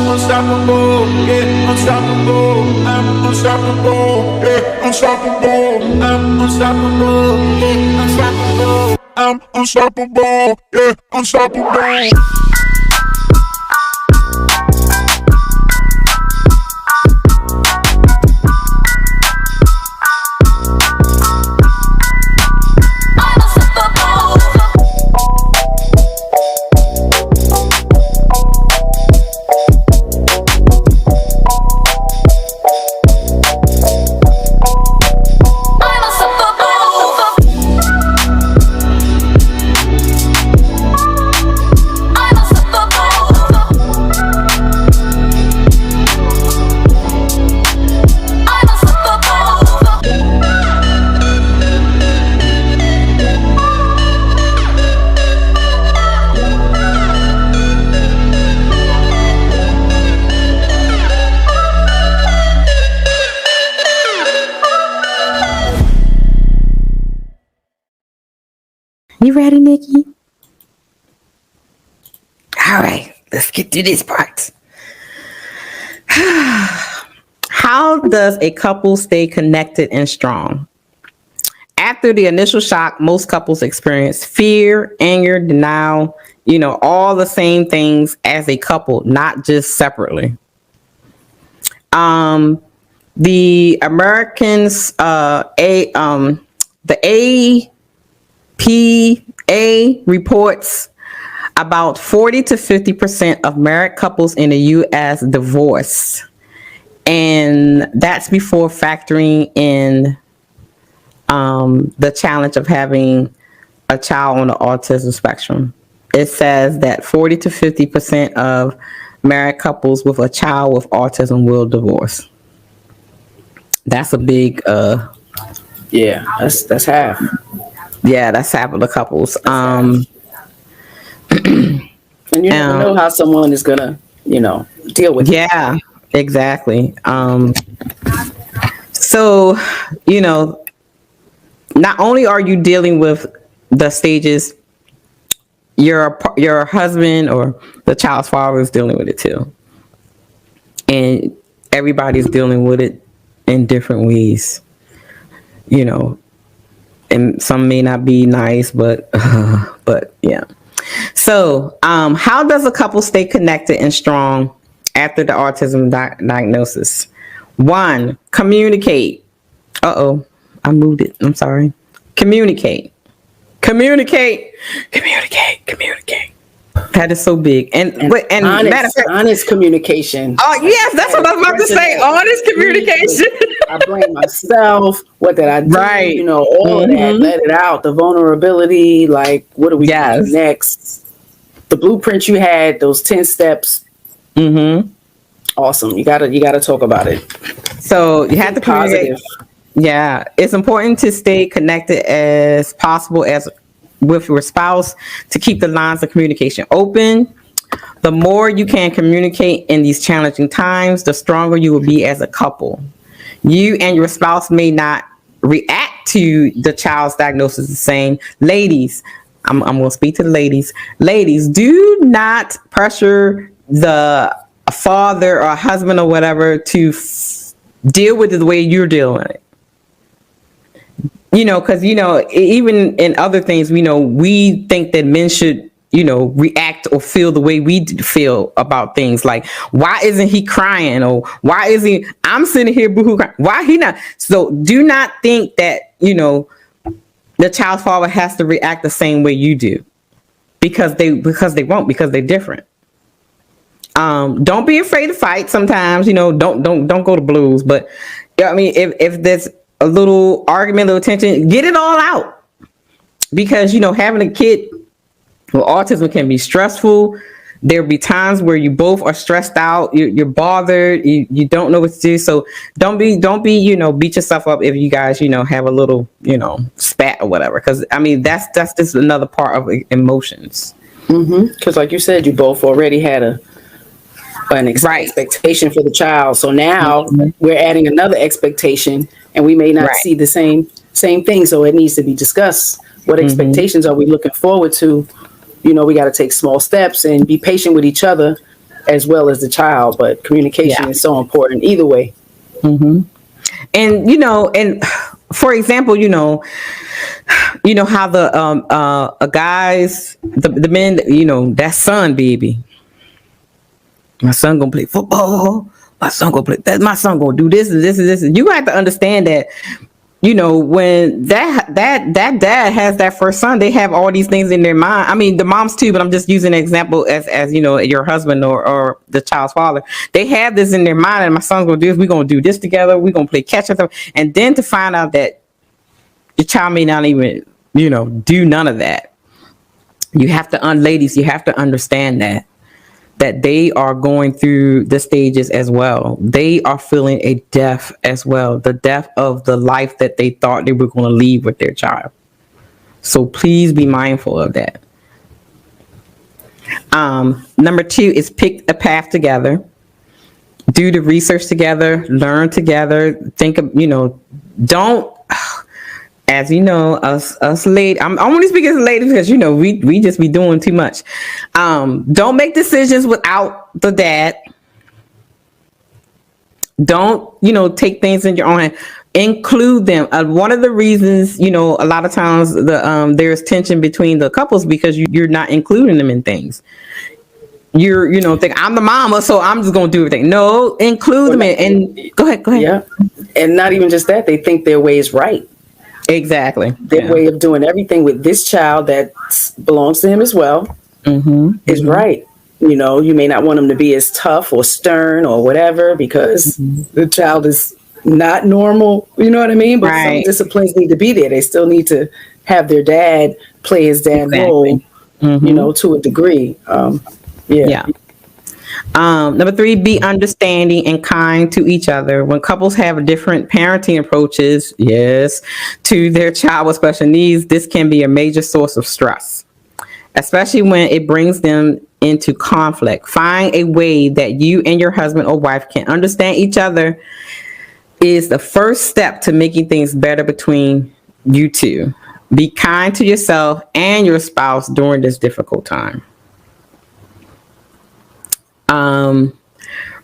unstoppable, yeah, unstoppable. I'm unstoppable, yeah, unstoppable. I'm unstoppable, yeah, unstoppable. I'm unstoppable, yeah, unstoppable. You ready, Nikki? All right, let's get to this part. How does a couple stay connected and strong? After the initial shock, most couples experience fear, anger, denial, all the same things as a couple, not just separately. The Americans, the APA reports about 40 to 50% of married couples in the U.S. divorce. And that's before factoring in the challenge of having a child on the autism spectrum. It says that 40 to 50% of married couples with a child with autism will divorce. That's a big yeah, that's half. Yeah, that's half of the couples. And you never know how someone is gonna, deal with it. Yeah, exactly. So, not only are you dealing with the stages, your husband or the child's father is dealing with it too. And everybody's dealing with it in different ways, and some may not be nice, but yeah. So, how does a couple stay connected and strong after the autism diagnosis? 1, communicate. I moved it. I'm sorry. Communicate. That is so big. And honest communication. Oh yes, that's what I was about to say. Honest communication. I blame myself. What did I do? Right. All of that. Let it out. The vulnerability. Like, what do we do next? The blueprint you had. Those 10 steps. Awesome. You gotta talk about it. So you have to communicate. Yeah, it's important to stay connected as possible as with your spouse to keep the lines of communication open. The more you can communicate in these challenging times, the stronger you will be as a couple. You and your spouse may not react to the child's diagnosis the same. Ladies, I'm going to speak to the ladies. Ladies, do not pressure the father or husband or whatever to deal with it the way you're dealing with it. Because, even in other things, we think that men should, react or feel the way we feel about things. Like, why isn't he crying? Or why is he, I'm sitting here boohoo crying. Why he not? So do not think that, the child's father has to react the same way you do, because they won't, because they're different. Don't be afraid to fight sometimes, don't go to blues. But if there's a little argument, a little tension, get it all out. Because, having a kid with autism can be stressful. There'll be times where you both are stressed out, you're bothered, you don't know what to do. So don't be, beat yourself up if you guys, have a little, spat or whatever. Because that's just another part of emotions. Because like you said, you both already had an expectation for the child. So now we're adding another expectation, and we may not see the same thing. So it needs to be discussed. What expectations are we looking forward to? We got to take small steps and be patient with each other as well as the child. But communication is so important either way. And, and for example, how the guys, the men, that son, baby, my son gonna play football. My son gonna play that. My son gonna do this and this and this. You have to understand that, when that dad has that first son, they have all these things in their mind. The moms too, but I'm just using an example as your husband or the child's father. They have this in their mind, and my son's gonna do this. We're gonna do this together. We're gonna play catch up, and then to find out that your child may not even do none of that. You have to ladies, you have to understand that they are going through the stages as well. They are feeling a death as well, the death of the life that they thought they were going to leave with their child. So please be mindful of that. Number 2 is pick a path together. Do the research together, learn together, think of, don't, as us ladies, I'm only speaking as ladies because, we just be doing too much. Don't make decisions without the dad. Don't, take things in your own hand. Include them. One of the reasons, a lot of times there's tension between the couples because you're not including them in things. You're, think I'm the mama, so I'm just going to do everything. No, include them in. And go ahead. Yeah. And not even just that, they think their way is right. Exactly. Their way of doing everything with this child that belongs to him as well is right. You may not want him to be as tough or stern or whatever because the child is not normal. You know what I mean? But some disciplines need to be there. They still need to have their dad play his dad role, to a degree. Number 3, be understanding and kind to each other. When couples have different parenting approaches, to their child with special needs, this can be a major source of stress, especially when it brings them into conflict. Find a way that you and your husband or wife can understand each other is the first step to making things better between you two. Be kind to yourself and your spouse during this difficult time.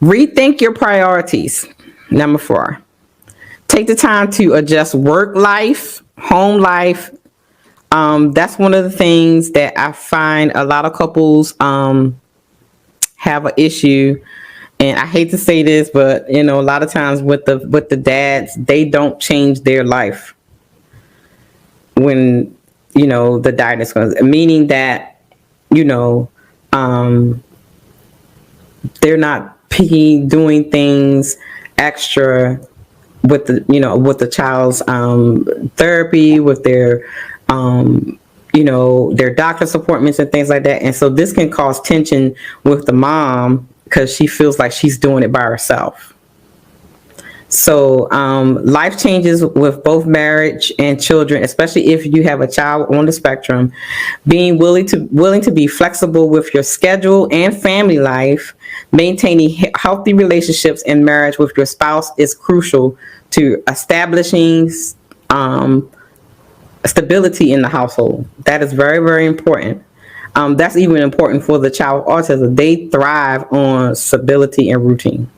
Rethink your priorities. Number 4, take the time to adjust work life, home life. That's one of the things that I find a lot of couples have an issue. And I hate to say this, but a lot of times with the dads, they don't change their life when the diagnosis comes, meaning that they're not doing things extra with the child's therapy, with their their doctor's appointments and things like that. And so this can cause tension with the mom because she feels like she's doing it by herself. So life changes with both marriage and children, especially if you have a child on the spectrum. Being willing to be flexible with your schedule and family life, maintaining healthy relationships and marriage with your spouse is crucial to establishing stability in the household. That is very, very important. That's even important for the child with autism. They thrive on stability and routine.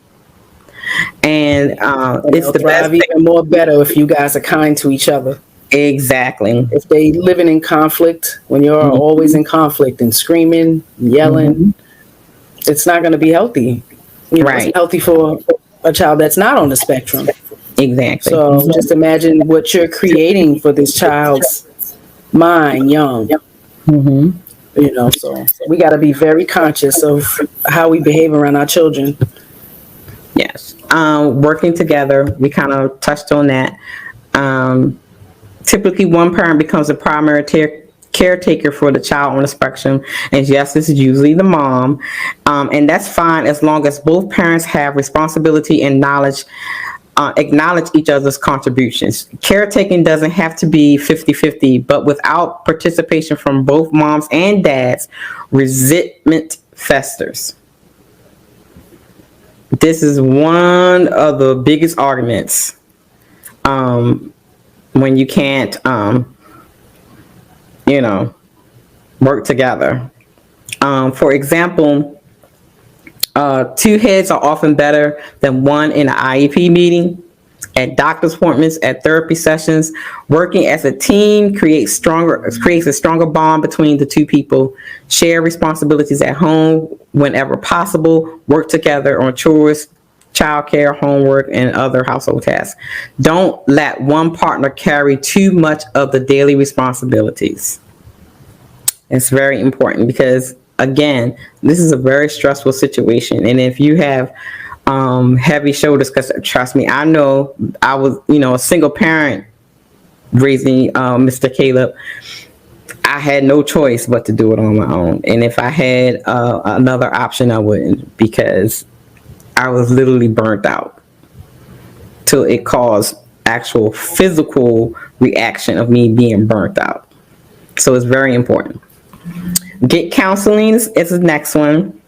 And it's the best thrive even more better if you guys are kind to each other. Exactly. If they living in conflict, when you're always in conflict and screaming, yelling, it's not going to be healthy. Right. It's healthy for a child that's not on the spectrum. Exactly. So just imagine what you're creating for this child's mind, young. So we got to be very conscious of how we behave around our children. Yes. Working together, we kind of touched on that. Typically, one parent becomes a primary caretaker for the child on the spectrum. And yes, this is usually the mom. And that's fine as long as both parents have responsibility and knowledge, acknowledge each other's contributions. Caretaking doesn't have to be 50-50, but without participation from both moms and dads, resentment festers. This is one of the biggest arguments when you can't, work together. For example, two heads are often better than one in an IEP meeting, at doctor's appointments, at therapy sessions. Working as a team creates a stronger bond between the two people. Share responsibilities at home whenever possible. Work together on chores, childcare, homework, and other household tasks. Don't let one partner carry too much of the daily responsibilities. It's very important because, again, this is a very stressful situation. And if you have heavy shoulders, because trust me, I know I was, a single parent raising Mr. Caleb. I had no choice but to do it on my own. And if I had another option, I wouldn't, because I was literally burnt out till it caused actual physical reaction of me being burnt out. So it's very important. Get counseling is the next one.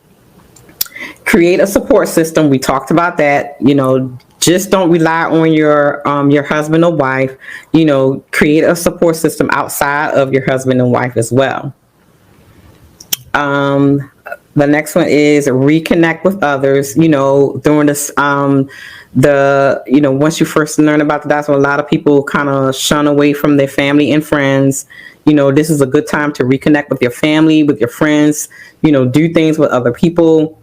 Create a support system. We talked about that. Just don't rely on your husband or wife. Create a support system outside of your husband and wife as well. The next one is reconnect with others. During this, once you first learn about the doctor, a lot of people kind of shun away from their family and friends. This is a good time to reconnect with your family, with your friends. Do things with other people.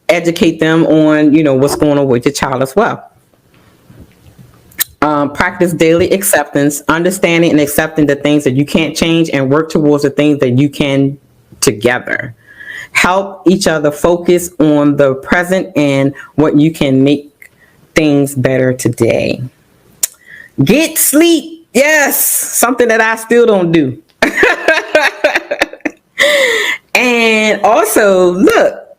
Educate them on, what's going on with your child as well. Practice daily acceptance, understanding and accepting the things that you can't change, and work towards the things that you can together. Help each other focus on the present and what you can make things better today. Get sleep. Yes, something that I still don't do. And also, look,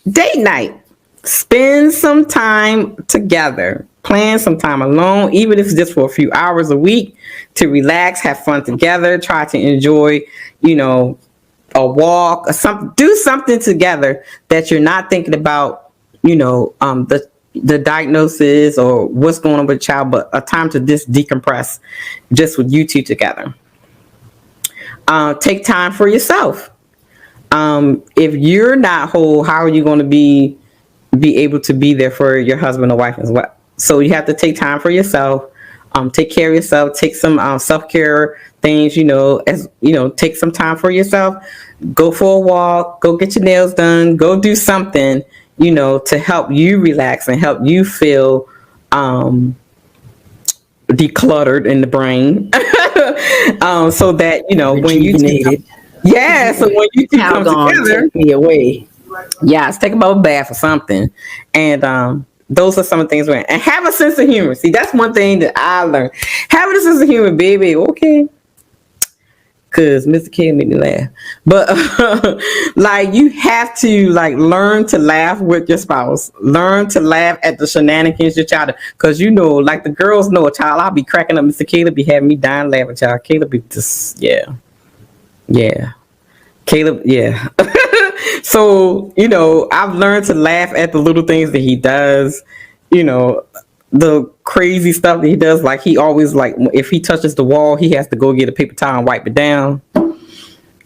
date night. Spend some time together. Plan some time alone, even if it's just for a few hours a week, to relax, have fun together. Try to enjoy, a walk or something. Do something together that you're not thinking about, the diagnosis or what's going on with the child, but a time to just decompress, just with you two together. Take time for yourself. If you're not whole, how are you going to be able to be there for your husband or wife as well? So you have to take time for yourself. Take care of yourself. Take some self-care things. Take some time for yourself. Go for a walk. Go get your nails done. Go do something. To help you relax and help you feel decluttered in the brain, so that when you so when you two come together, take me away. Yes, take a bubble bath or something, and those are some of the things. And have a sense of humor. See, that's one thing that I learned. Having a sense of humor, baby. Okay, because Mr. K made me laugh. But like you have to like learn to laugh with your spouse. Learn to laugh at the shenanigans your child. Because you know, like the girls know a child. I'll be cracking up. Mr. Caleb be having me dying laughing. Child, Caleb be just yeah. Caleb, yeah. So you know, I've learned to laugh at the little things that he does. You know, the crazy stuff that he does. Like he always like if he touches the wall, he has to go get a paper towel and wipe it down.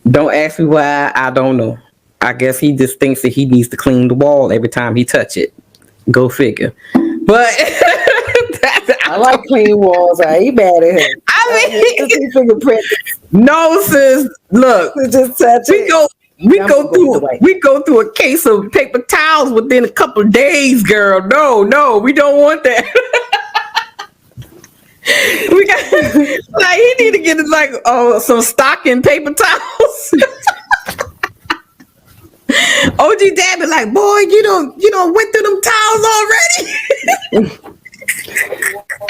Don't ask me why. I don't know. I guess he just thinks that he needs to clean the wall every time he touch it. Go figure. But I like clean walls. I ain't mad at him. I mean, fingerprint. no, sis. Look, Just touch it. We go through a case of paper towels within a couple of days, girl. No, we don't want that. We got like he need to get like some stocking paper towels. OG Dad be like, boy, you don't went through them towels already.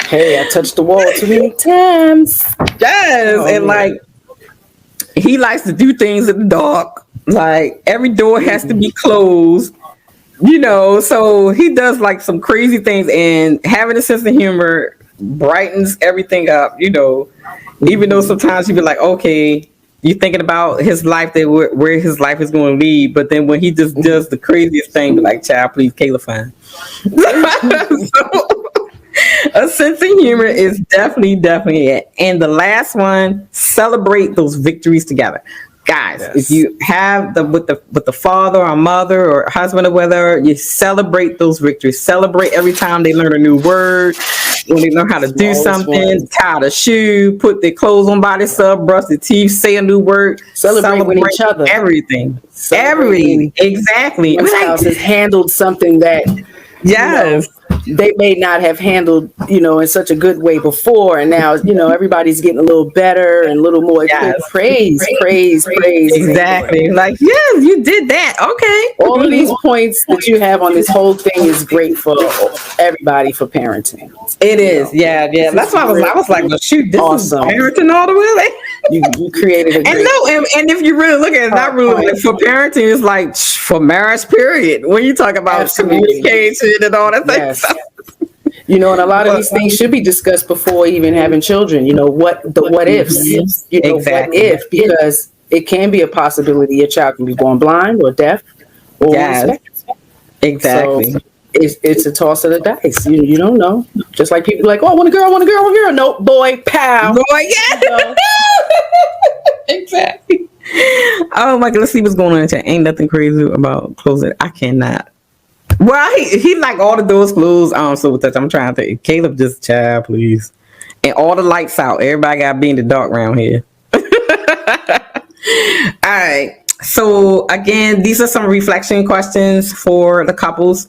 Hey, I touched the wall too many times. Yes, and like he likes to do things in the dark. Like every door has to be closed, you know. So he does like some crazy things, and having a sense of humor brightens everything up, you know. Even though sometimes you be like, okay, you're thinking about his life, that where his life is going to lead, but then when he just does the craziest thing, be like, child, please, Kayla, fine. So, a sense of humor is definitely it. And the last one, celebrate those victories together. Guys, yes. If you have with the father or mother or husband or whether, you celebrate those victories. Celebrate every time they learn a new word, when they learn how to do something, tie the shoe, put their clothes on by themselves, brush their teeth, say a new word. Celebrate with each other. Everything. Exactly. When spouse has handled something that yes. They may not have handled, in such a good way before, and now, everybody's getting a little better and a little more praise. Exactly. Like, yes, you did that. Okay. All of these points that you have on this whole thing is great for everybody for parenting. It is. Yeah. That's why I was like, well, shoot, this awesome. Is parenting all the way. You created a great and if you really look at it, not really like for parenting, it's like for marriage, period. When you talk about communication and all that stuff. And a lot of these things should be discussed before even having children. What ifs. Exactly. What if, because it can be a possibility your child can be born blind or deaf or respected. Exactly. So it's a toss of the dice. You don't know. Just like people like, oh, I want a girl. Nope, boy, pow. Boy, yeah. Exactly. Oh my God, let's see what's going on in chat. Ain't nothing crazy about closing. I cannot. Well, he like all the doors closed. So with that, I'm trying to think. Caleb, just child, please. And all the lights out. Everybody got to be in the dark around here. All right. So again, these are some reflection questions for the couples.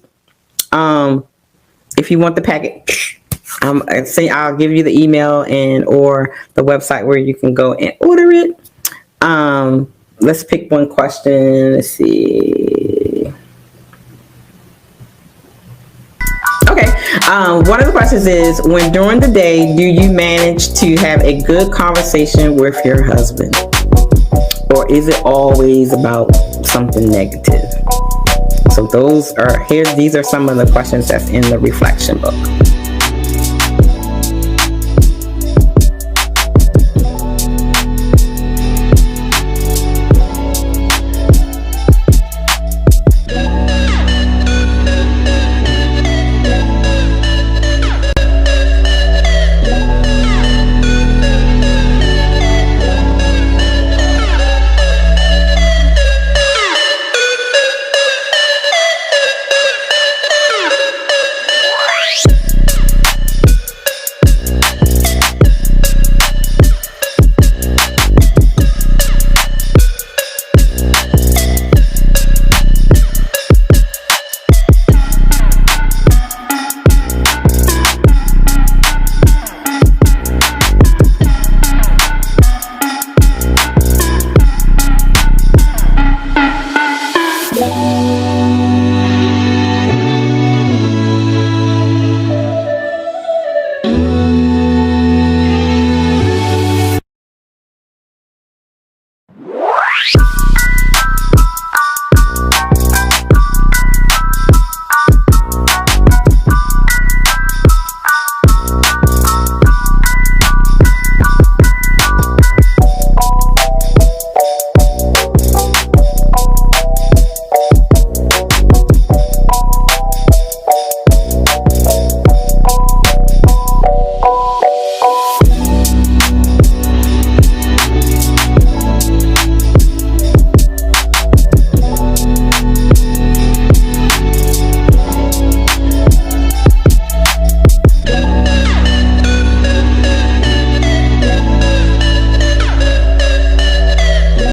If you want the packet, I'll give you the email or the website where you can go and order it. Let's pick one question. Let's see. Okay. One of the questions is, when during the day, do you manage to have a good conversation with your husband? Or is it always about something negative? So these are some of the questions that's in the reflection book.